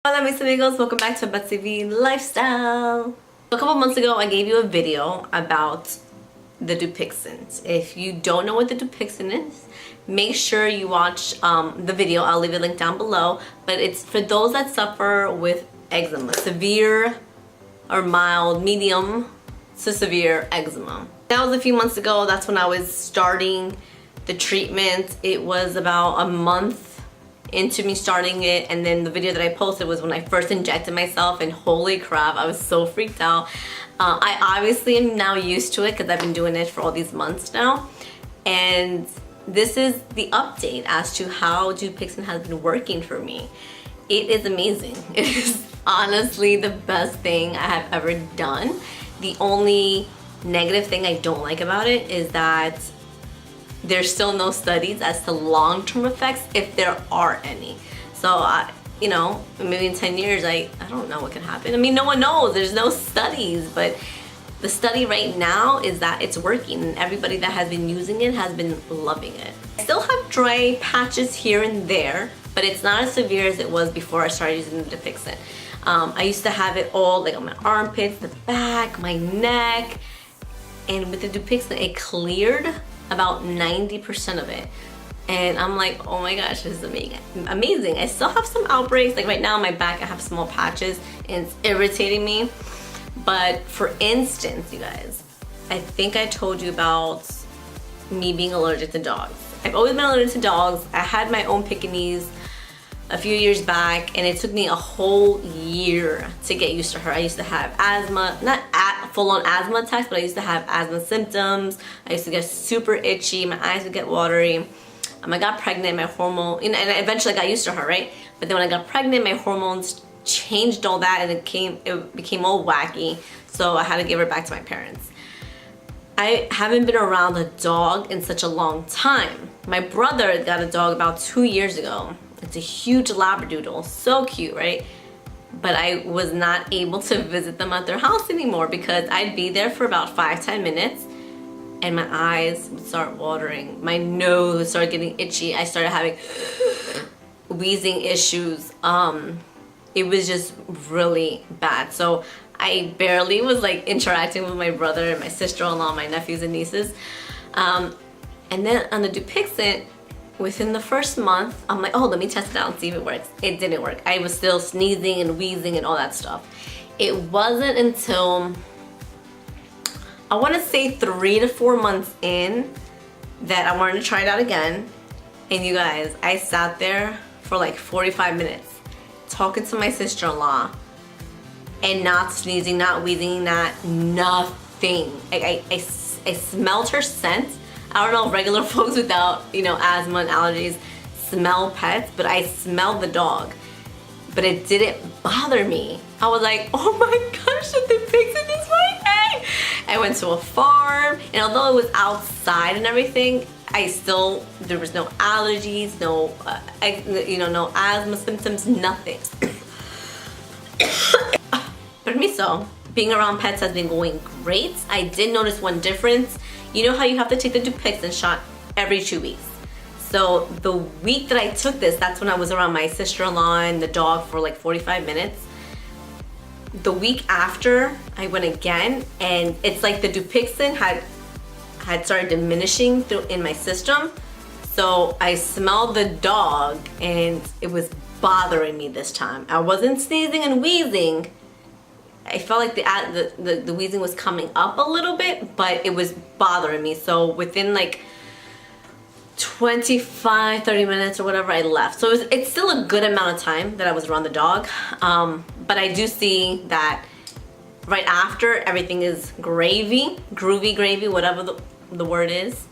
Hola mis amigos, welcome back to Betsy V Lifestyle. A couple months ago I gave you a video about the Dupixent. If you don't know what the Dupixent is, make sure you watch the video. I'll leave a link down below, but it's for those that suffer with eczema, severe or mild, medium to severe eczema. That was a few months ago. That's when I was starting the treatment. It was about a month into me starting it, and then the video that I posted was when I first injected myself, and holy crap, I was so freaked out. I obviously am now used to it because I've been doing it for all these months now, and this is the update as to how Dupixent has been working for me. It is amazing. It is honestly the best thing I have ever done. The only negative thing I don't like about it is that there's still no studies as to long-term effects, if there are any. So, you know, maybe in 10 years, I don't know what can happen. I mean, no one knows. There's no studies, but the study right now is that it's working, and everybody that has been using it has been loving it. I still have dry patches here and there, but it's not as severe as it was before I started using the Dupixent. I used to have it all like on my armpits, the back, my neck, and with the Dupixent, it cleared about 90% of it, and I'm like, oh my gosh, this is amazing. I still have some outbreaks, like right now on my back I have small patches and it's irritating me. But for instance, you guys, I think I told you about me being allergic to dogs. I've always been allergic to dogs. I had my own Pekingese a few years back, and it took me a whole year to get used to her. I used to have asthma, not full-on asthma attacks, but I used to have asthma symptoms. I used to get super itchy, my eyes would get watery. I got pregnant, my hormone, and eventually I got used to her, right? But then when I got pregnant, my hormones changed all that, and it became all wacky, so I had to give her back to my parents. I haven't been around a dog in such a long time. My brother got a dog about 2 years ago. It's a huge Labradoodle, so cute, right? But I was not able to visit them at their house anymore because I'd be there for about 5-10 minutes and my eyes would start watering. My nose started getting itchy. I started having wheezing issues. It was just really bad. So I barely was like interacting with my brother and my sister-in-law, my nephews and nieces. And then on the Dupixent, within the first month, I'm like, oh, let me test it out and see if it works. It didn't work. I was still sneezing and wheezing and all that stuff. It wasn't until, I want to say 3 to 4 months in, that I wanted to try it out again. And you guys, I sat there for like 45 minutes talking to my sister-in-law and not sneezing, not wheezing, nothing. I smelled her scent. I don't know if regular folks without, you know, asthma and allergies smell pets, but I smelled the dog. But it didn't bother me. I was like, oh my gosh, the Dupixent is working! I went to a farm, and although it was outside and everything, there was no allergies, no, no asthma symptoms, nothing. Permiso. Being around pets has been going great. I did notice one difference. You know how you have to take the Dupixent shot every 2 weeks. So the week that I took this, that's when I was around my sister-in-law and the dog for like 45 minutes. The week after, I went again, and it's like the Dupixent had started diminishing in my system. So I smelled the dog, and it was bothering me this time. I wasn't sneezing and wheezing. I felt like the wheezing was coming up a little bit, but it was bothering me. So within like 25, 30 minutes or whatever, I left. So it's still a good amount of time that I was around the dog. But I do see that right after, everything is groovy gravy, whatever the word is.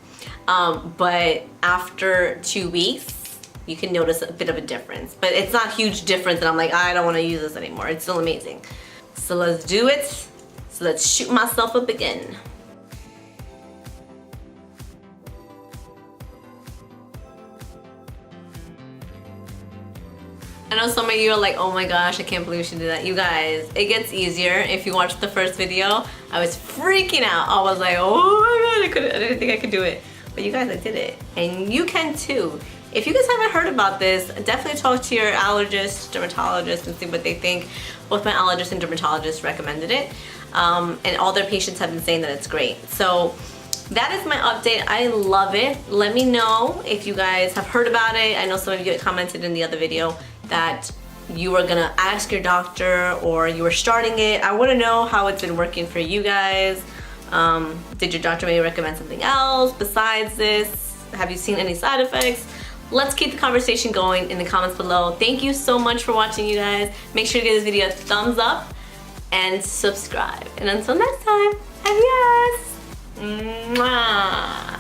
But after 2 weeks, you can notice a bit of a difference. But it's not a huge difference and I'm like, I don't want to use this anymore. It's still amazing. So let's do it. So let's shoot myself up again. I know some of you are like, oh my gosh, I can't believe she did that. You guys, it gets easier. If you watched the first video, I was freaking out. I was like, oh my god, I didn't think I could do it. But you guys, I did it. And you can too. if you guys haven't heard about this, definitely talk to your allergist, dermatologist, and see what they think. Both my allergist and dermatologist recommended it, and all their patients have been saying that it's great. So that is my update. I love it. Let me know if you guys have heard about it. I know some of you commented in the other video that you were gonna ask your doctor or you were starting it. I wanna know how it's been working for you guys. Did your doctor maybe recommend something else besides this? Have you seen any side effects? Let's keep the conversation going in the comments below. Thank you so much for watching, you guys. Make sure to give this video a thumbs up and subscribe. And until next time, adios! Mwah.